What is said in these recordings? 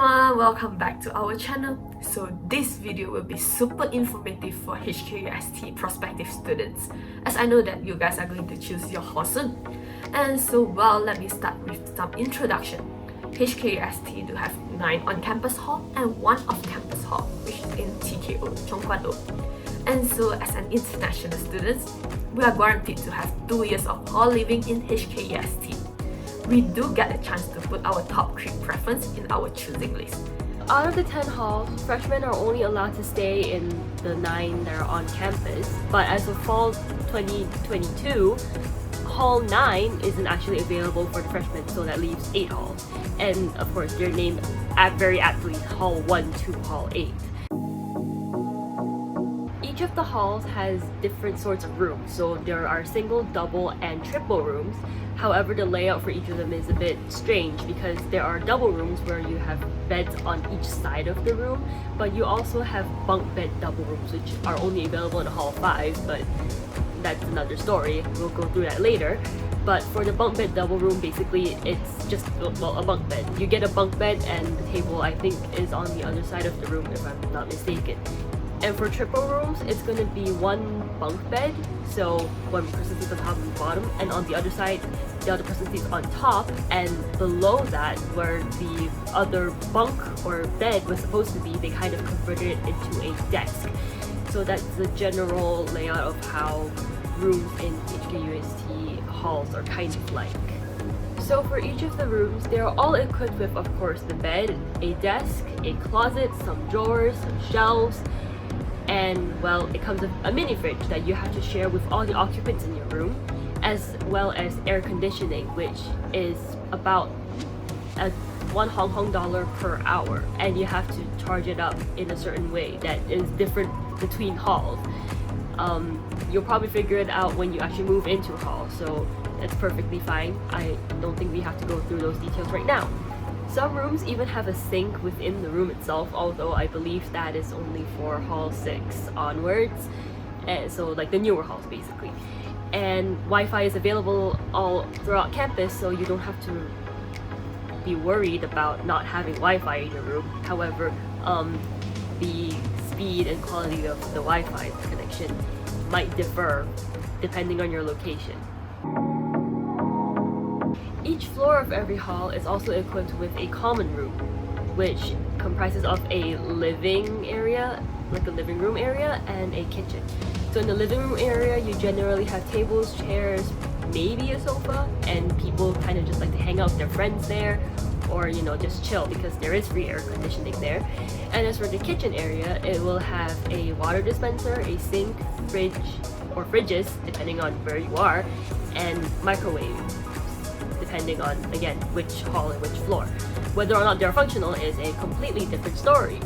everyone, welcome back to our channel. So this video will be super informative for HKUST prospective students, as I know that you guys are going to choose your hall soon. And so let me start with some introduction. HKUST do have 9 on-campus hall and 1 off-campus hall, which is in TKO, Chongguan-do. And so as an international student, we are guaranteed to have 2 years of hall living in HKUST. We do get a chance to put our top 3 preference in our choosing list. Out of the 10 halls, freshmen are only allowed to stay in the 9 that are on campus, but as of fall 2022, Hall 9 isn't actually available for the freshmen, so that leaves 8 halls. And of course, they're named very aptly Hall 1 to Hall 8. Each of the halls has different sorts of rooms, so there are single, double, and triple rooms. However, the layout for each of them is a bit strange because there are double rooms where you have beds on each side of the room, but you also have bunk bed double rooms, which are only available in Hall 5, but that's another story. We'll go through that later. But for the bunk bed double room, basically it's just, well, a bunk bed. You get a bunk bed and the table, I think, is on the other side of the room if I'm not mistaken. And for triple rooms, it's going to be 1 bunk bed, so one person sits on top and bottom, and on the other side, the other person sits on top, and below that, where the other bunk or bed was supposed to be, they kind of converted it into a desk. So that's the general layout of how rooms in HKUST halls are kind of like. So for each of the rooms, they're all equipped with, of course, the bed, a desk, a closet, some drawers, some shelves, and well, it comes with a mini fridge that you have to share with all the occupants in your room, as well as air conditioning, which is about $1 Hong Kong dollar per hour, and you have to charge it up in a certain way that is different between halls. You'll probably figure it out when you actually move into a hall, so that's perfectly fine. I don't think we have to go through those details right now. Some rooms even have a sink within the room itself, although I believe that is only for Hall 6 onwards, and so like the newer halls basically. And Wi-Fi is available all throughout campus, so you don't have to be worried about not having Wi-Fi in your room. However, the speed and quality of the Wi-Fi connection might differ depending on your location. Each floor of every hall is also equipped with a common room, which comprises of a living area, like a living room area, and a kitchen. So in the living room area, you generally have tables, chairs, maybe a sofa, and people kind of just like to hang out with their friends there, or just chill because there is free air conditioning there. And as for the kitchen area, it will have a water dispenser, a sink, fridge, or fridges, depending on where you are, and microwave, depending on, again, which hall and which floor. Whether or not they're functional is a completely different story.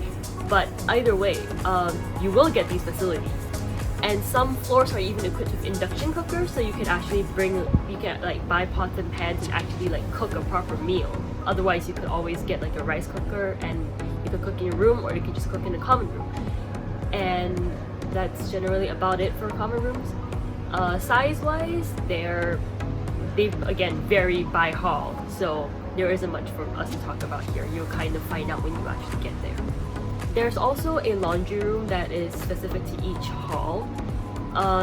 But either way, you will get these facilities. And some floors are even equipped with induction cookers, so you can actually buy pots and pans and actually like cook a proper meal. Otherwise, you could always get like a rice cooker and you could cook in your room, or you could just cook in a common room. And that's generally about it for common rooms. Size-wise, they again vary by hall, so there isn't much for us to talk about here. You'll kind of find out when you actually get there. There's also a laundry room that is specific to each hall.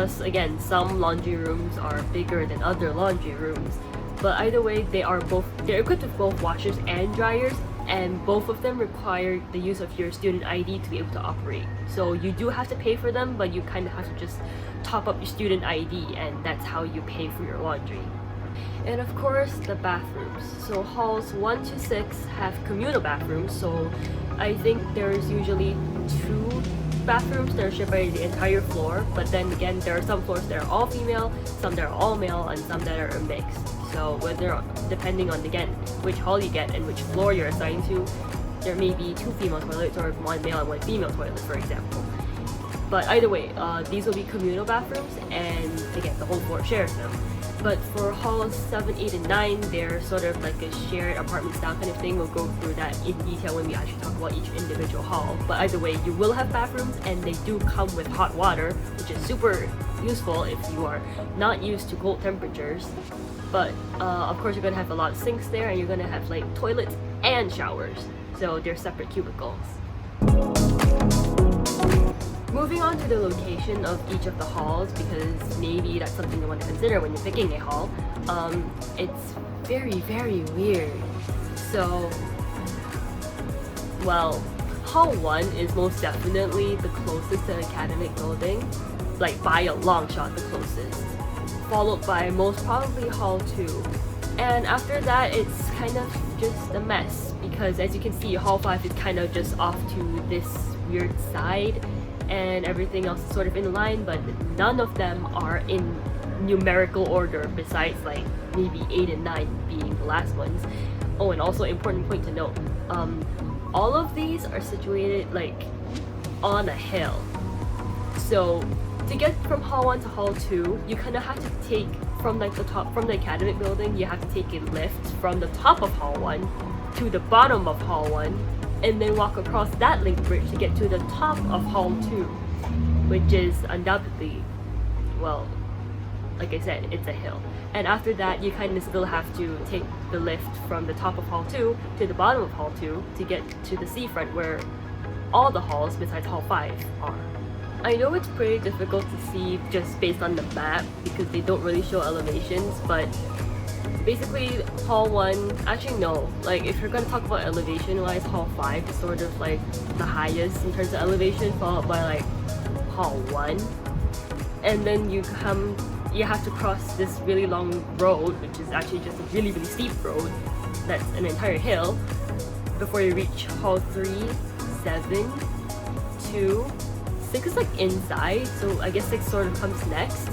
So again, some laundry rooms are bigger than other laundry rooms, but either way, they're equipped with both washers and dryers, and both of them require the use of your student ID to be able to operate. So you do have to pay for them, but you kind of have to just top up your student ID, and that's how you pay for your laundry. And of course, the bathrooms. So halls 1 to 6 have communal bathrooms, so I think there's usually 2 bathrooms that are shared by the entire floor, but then again, there are some floors that are all female, some that are all male, and some that are a mix. So depending on, again, which hall you get and which floor you're assigned to, there may be 2 female toilets or 1 male and 1 female toilet, for example. But either way, these will be communal bathrooms, and again, the whole floor shares them. But for halls 7, 8, and 9, they're sort of like a shared apartment style kind of thing. We'll go through that in detail when we actually talk about each individual hall. But either way, you will have bathrooms, and they do come with hot water, which is super useful if you are not used to cold temperatures. But of course, you're gonna have a lot of sinks there, and you're gonna have like toilets and showers. so they're separate cubicles. Moving on to the location of each of the halls, because maybe that's something you want to consider when you're picking a hall. It's very, very weird. So, well, Hall 1 is most definitely the closest to the academic building, like by a long shot the closest, followed by most probably Hall 2. And after that, it's kind of just a mess, because as you can see, Hall 5 is kind of just off to this weird side, and everything else is sort of in line, but none of them are in numerical order besides like maybe 8 and 9 being the last ones. Oh, and also important point to note, all of these are situated like on a hill. So to get from Hall 1 to Hall 2, you kind of have to take from like the top, from the academic building, you have to take a lift from the top of Hall 1 to the bottom of Hall 1, and then walk across that link bridge to get to the top of Hall 2, which is undoubtedly, well, like I said, it's a hill. And after that, you kind of still have to take the lift from the top of Hall 2 to the bottom of Hall 2 to get to the seafront where all the halls besides Hall 5 are. I know it's pretty difficult to see just based on the map because they don't really show elevations, but basically Hall 1, actually no, like if you're gonna talk about elevation wise, Hall 5 is sort of like the highest in terms of elevation, followed by like Hall 1. And then you have to cross this really long road, which is actually just a really, really steep road that's an entire hill, before you reach Hall 3, 7, 2, 6 is like inside, so I guess 6 sort of comes next.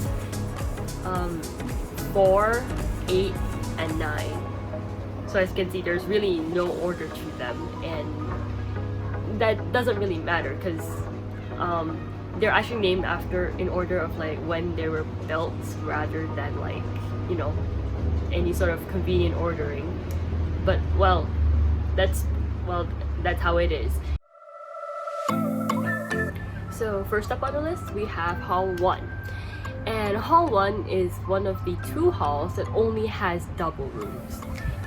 4, 8, and 9. So as you can see, there's really no order to them, and that doesn't really matter because they're actually named after in order of like when they were built rather than like, you know, any sort of convenient ordering. But well, that's how it is. So first up on the list, we have Hall 1. And Hall 1 is one of the 2 halls that only has double rooms.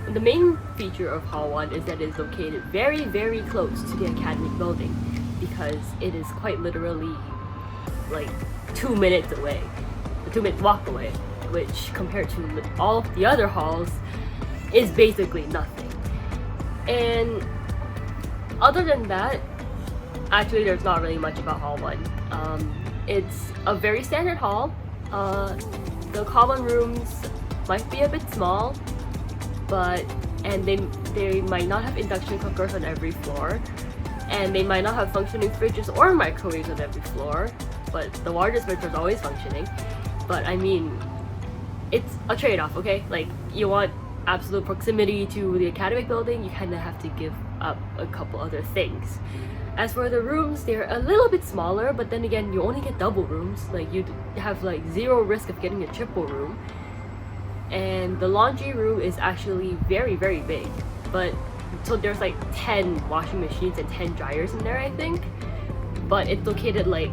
And the main feature of Hall 1 is that it is located very, very close to the academic building, because it is quite literally like 2 minutes away, a 2-minute walk away, which compared to all of the other halls is basically nothing. And other than that, actually there's not really much about Hall 1. It's a very standard hall. The common rooms might be a bit small, and they might not have induction cookers on every floor, and they might not have functioning fridges or microwaves on every floor, but the water dispenser is always functioning. But I mean, it's a trade-off, okay? Like, you want absolute proximity to the academic building, you kind of have to give up a couple other things. As for the rooms, they're a little bit smaller, but then again, you only get double rooms. Like, you have like 0 risk of getting a triple room. And the laundry room is actually very, very big. But so there's like 10 washing machines and 10 dryers in there, I think. But it's located like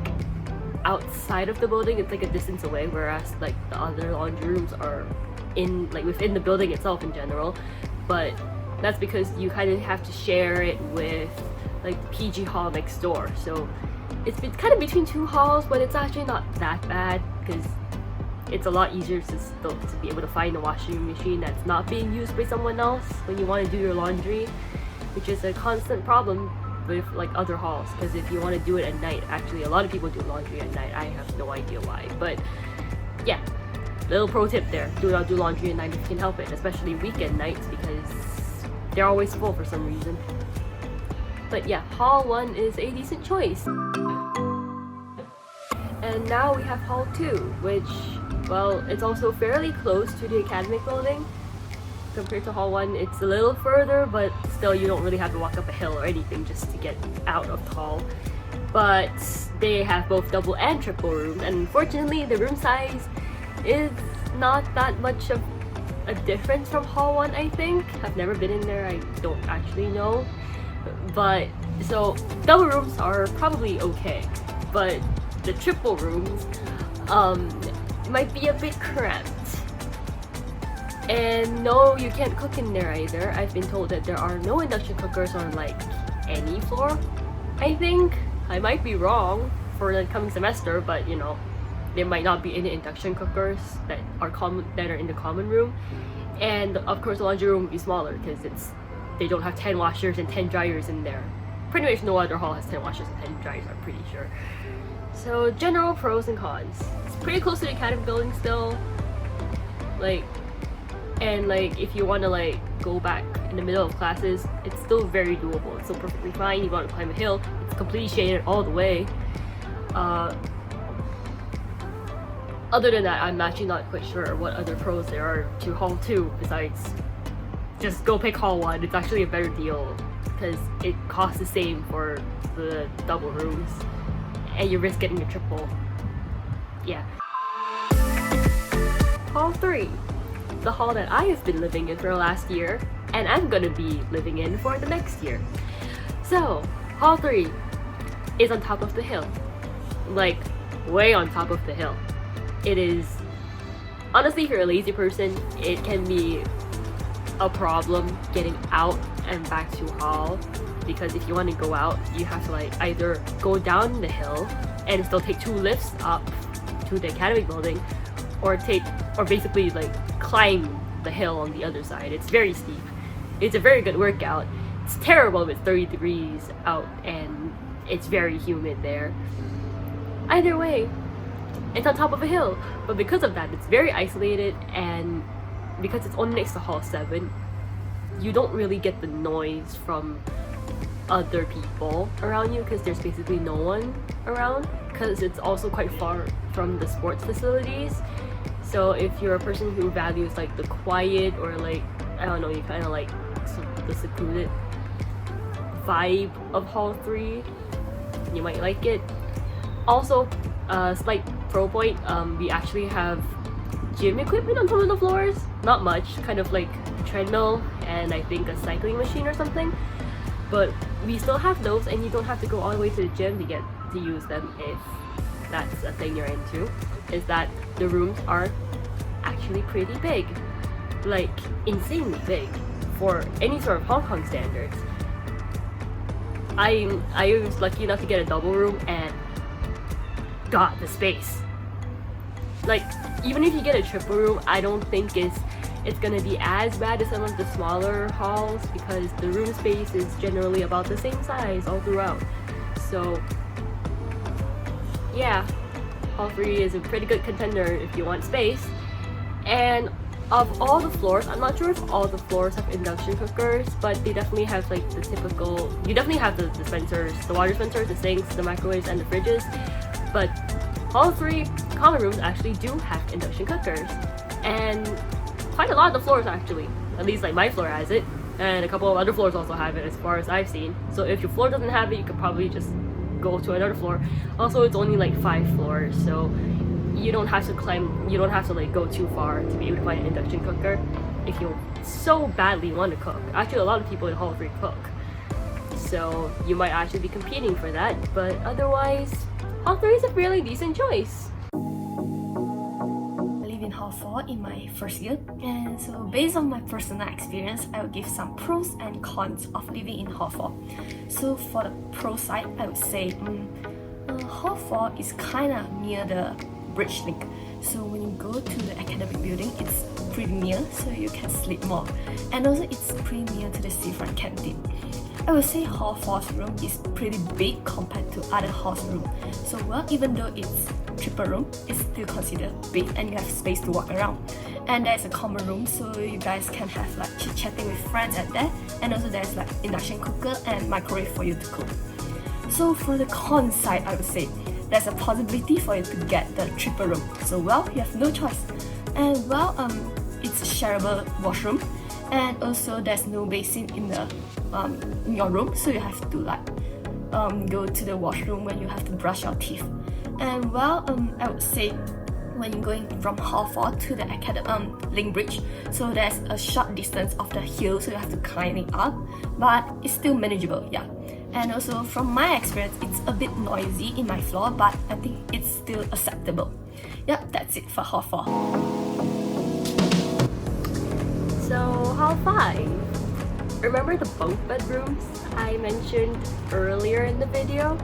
outside of the building. It's like a distance away, whereas like the other laundry rooms are in like within the building itself in general. But that's because you kind of have to share it with like PG hall next door. So it's kind of between 2 halls, but it's actually not that bad because it's a lot easier to be able to find a washing machine that's not being used by someone else when you want to do your laundry, which is a constant problem with like other halls, because if you want to do it at night, actually a lot of people do laundry at night. I have no idea why, but yeah, little pro tip there: do not do laundry at night if you can help it, especially weekend nights, because they're always full for some reason. But yeah, Hall 1 is a decent choice. And now we have Hall 2, which, well, it's also fairly close to the academic building. Compared to Hall 1, it's a little further, but still you don't really have to walk up a hill or anything just to get out of the hall. But they have both double and triple rooms, and unfortunately the room size is not that much of a difference from Hall 1, I think. I've never been in there, I don't actually know. But, so, double rooms are probably okay, but the triple rooms might be a bit cramped. And no, you can't cook in there either. I've been told that there are no induction cookers on like any floor. I think I might be wrong for the coming semester, but you know, there might not be any induction cookers that are in the common room. And of course the laundry room will be smaller because they don't have 10 washers and 10 dryers in there. Pretty much no other hall has 10 washers and 10 dryers, I'm pretty sure. So general pros and cons. It's pretty close to the academy building still. And if you want to like go back in the middle of classes, it's still very doable. It's still perfectly fine. You want to climb a hill, it's completely shaded all the way. Other than that, I'm actually not quite sure what other pros there are to Hall 2 besides just go pick Hall 1. It's actually a better deal because it costs the same for the double rooms and you risk getting a triple. Yeah. Hall 3. The hall that I have been living in for the last year and I'm gonna be living in for the next year. So, Hall 3 is on top of the hill. Like, way on top of the hill. It is, honestly, if you're a lazy person, it can be a problem getting out and back to hall, because if you want to go out, you have to like either go down the hill and still take 2 lifts up to the academy building, or basically like climb the hill on the other side. It's very steep. It's a very good workout. It's terrible if it's 30 degrees out and it's very humid there. Either way, it's on top of a hill, but because of that, it's very isolated, and because it's only next to Hall 7, you don't really get the noise from other people around you because there's basically no one around, because it's also quite far from the sports facilities. So if you're a person who values like the quiet, or like, I don't know, you kind of like the secluded vibe of Hall 3, you might like it. Also, slight pro point, we actually have gym equipment on some of the floors. Not much, kind of like a treadmill and I think a cycling machine or something. But we still have those, and you don't have to go all the way to the gym to get to use them if that's a thing you're into. Is that the rooms are actually pretty big. Like, insanely big for any sort of Hong Kong standards. I was lucky enough to get a double room and got the space. Like, even if you get a triple room, I don't think it's gonna be as bad as some of the smaller halls, because the room space is generally about the same size all throughout. So yeah, Hall 3 is a pretty good contender if you want space. And of all the floors, I'm not sure if all the floors have induction cookers, but they definitely have like the typical, you definitely have the dispensers, the water dispensers, the sinks, the microwaves, and the fridges. But Hall 3 common rooms actually do have induction cookers, and quite a lot of the floors actually, at least like my floor has it, and a couple of other floors also have it as far as I've seen. So if your floor doesn't have it, you could probably just go to another floor. Also, it's only like 5 floors, so you don't have to climb, you don't have to like go too far to be able to find an induction cooker if you so badly want to cook. Actually, a lot of people in Hall 3 cook, so you might actually be competing for that, but otherwise Hall 3 is a really decent choice. I live in Hall 4 in my first year, and so based on my personal experience, I will give some pros and cons of living in Hall 4. So for the pro side, I would say Hall 4 is kind of near the bridge link. So when you go to the academic building, it's pretty near, so you can sleep more. And also it's pretty near to the seafront canteen. I would say Hall 4's room is pretty big compared to other halls' room. So well, even though it's triple room, it's still considered big and you have space to walk around. And there's a common room, so you guys can have like chit-chatting with friends at there. And also there's like induction cooker and microwave for you to cook. So for the con side, I would say there's a possibility for you to get the triple room. So well, you have no choice. And well, it's a shareable washroom, and also there's no basin in the in your room, so you have to like go to the washroom when you have to brush your teeth. And well, I would say when you're going from Hall 4 to the Link Bridge, so there's a short distance of the hill, so you have to climb it up, but it's still manageable, yeah. And also from my experience, it's a bit noisy in my floor, but I think it's still acceptable. Yep, that's it for Hall 4. So Hall 5. Remember the bunk bedrooms I mentioned earlier in the video?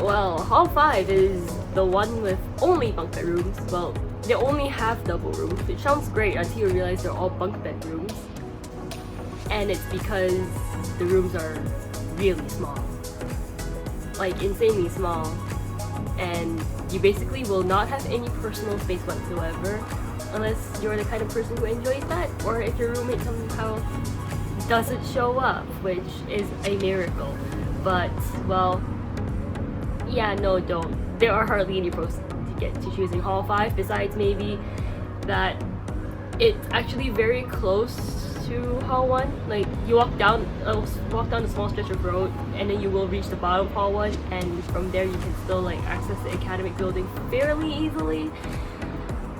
Well, Hall 5 is the one with only bunk bedrooms. Well, they only have double rooms, which sounds great until you realize they're all bunk bedrooms. And it's because the rooms are really small. Like insanely small. And you basically will not have any personal space whatsoever unless you're the kind of person who enjoys that, or if your roommate somehow doesn't show up, which is a miracle. But, well, yeah, no, don't. There are hardly any pros to get to choosing Hall 5, besides maybe that it's actually very close to Hall 1. Like, you walk down a small stretch of road, and then you will reach the bottom of Hall 1, and from there you can still like access the academic building fairly easily.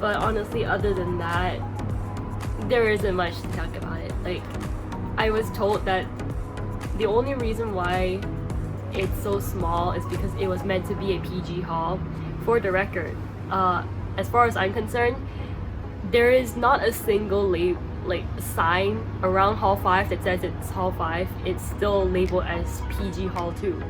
But honestly, other than that, there isn't much to talk about it. Like, I was told that the only reason why it's so small is because it was meant to be a PG hall. For the record, as far as I'm concerned, there is not a single sign around Hall 5 that says it's Hall 5. It's still labeled as PG Hall 2.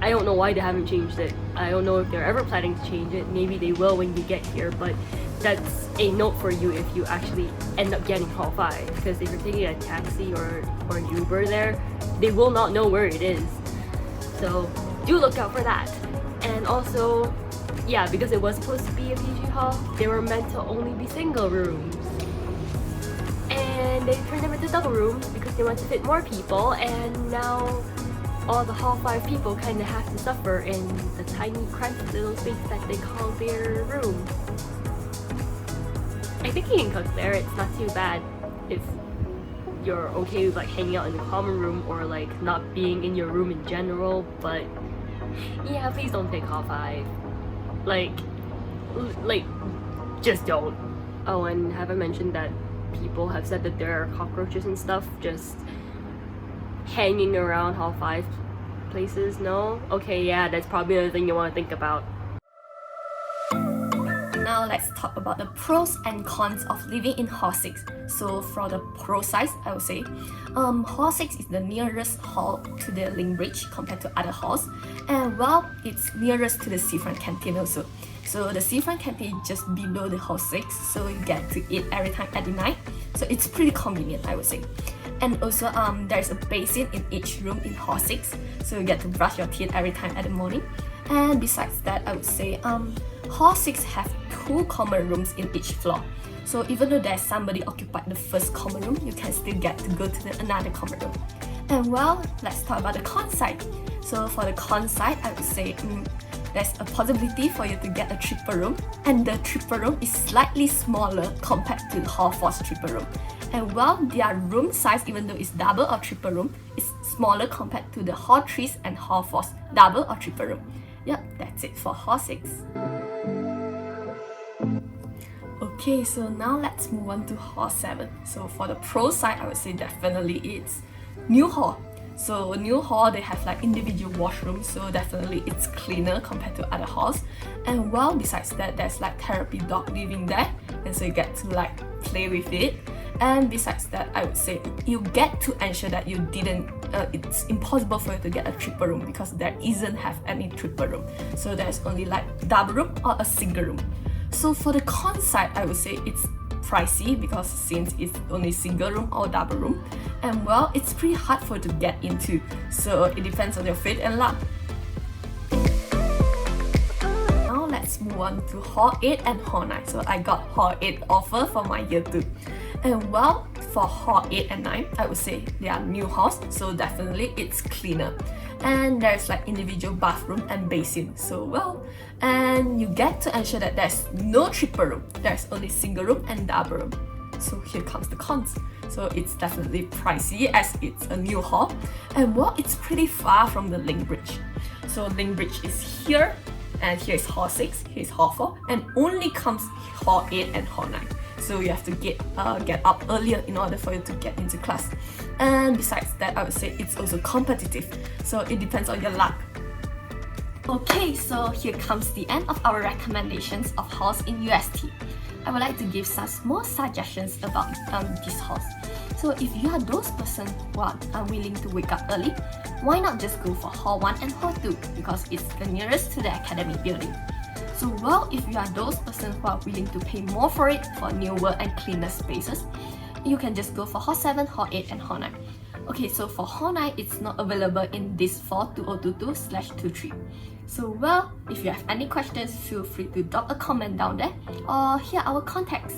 I don't know why they haven't changed it. I don't know if they're ever planning to change it. Maybe they will when we get here, but that's a note for you if you actually end up getting Hall 5. Because if you're taking a taxi or an Uber there, they will not know where it is. So do look out for that. And also, yeah, because it was supposed to be a PG hall, they were meant to only be single rooms. And they turned them into double rooms because they want to fit more people, and now all the Hall 5 people kind of have to suffer in the tiny cramped little space that they call their room. I think you can cook there, it's not too bad if you're okay with like hanging out in the common room or like not being in your room in general, but yeah, please don't pick Hall 5. Like, just don't. Oh, and have I mentioned that people have said that there are cockroaches and stuff just hanging around Hall 5 places? No? Okay, yeah, that's probably another thing you want to think about. Now let's talk about the pros and cons of living in Hall 6. So for the pro side, I would say Hall 6 is the nearest hall to the link bridge compared to other halls, and well, it's nearest to the seafront canteen also. So the seafront canteen is just below the Hall 6, so you get to eat every time at the night. So it's pretty convenient, I would say. And also there's a basin in each room in Hall 6, so you get to brush your teeth every time at the morning. And besides that, I would say Hall 6 have 2 common rooms in each floor. So even though there's somebody occupied the first common room, you can still get to go to another common room. And well, let's talk about the con side. So for the con side, I would say there's a possibility for you to get a triple room, and the triple room is slightly smaller compared to the Hall 4's triple room. And well, their room size, even though it's double or triple room, is smaller compared to the Hall 3's and Hall 4's double or triple room. Yep, that's it for Hall 6. Okay, so now let's move on to Hall 7. So for the pro side, I would say definitely it's new hall. So new hall, they have like individual washrooms, so definitely it's cleaner compared to other halls. And well, besides that, there's like therapy dog living there, and so you get to like play with it. And besides that, I would say you get to ensure that you didn't it's impossible for you to get a triple room because there isn't have any triple room. So there's only like double room or a single room. So for the con side, I would say it's pricey because since it's only single room or double room, and well, it's pretty hard for you to get into, so it depends on your fate and luck. Now let's move on to Hall 8 and Hall 9. So I got Hall 8 offer for my year 2, and well, for Hall 8 and 9, I would say they are new halls, so definitely it's cleaner. And there's like individual bathroom and basin, so well, and you get to ensure that there's no triple room, there's only single room and double room. So here comes the cons. So it's definitely pricey as it's a new hall, and well, it's pretty far from the link bridge. So link bridge is here, and here's Hall 6, here's Hall 4, and only comes Hall 8 and Hall 9. So you have to get up earlier in order for you to get into class. And besides that, I would say it's also competitive, so it depends on your luck. Okay, so here comes the end of our recommendations of halls in UST. I would like to give some more suggestions about this halls. So if you are those person who are unwilling to wake up early, why not just go for Hall 1 and Hall 2 because it's the nearest to the academic building. So well, if you are those person who are willing to pay more for it for newer and cleaner spaces, you can just go for Hall 7, Hall 8 and Hall 9. Okay, so for Hall 9, it's not available in this fall 2022/23. So well, if you have any questions, feel free to drop a comment down there or here are our contacts.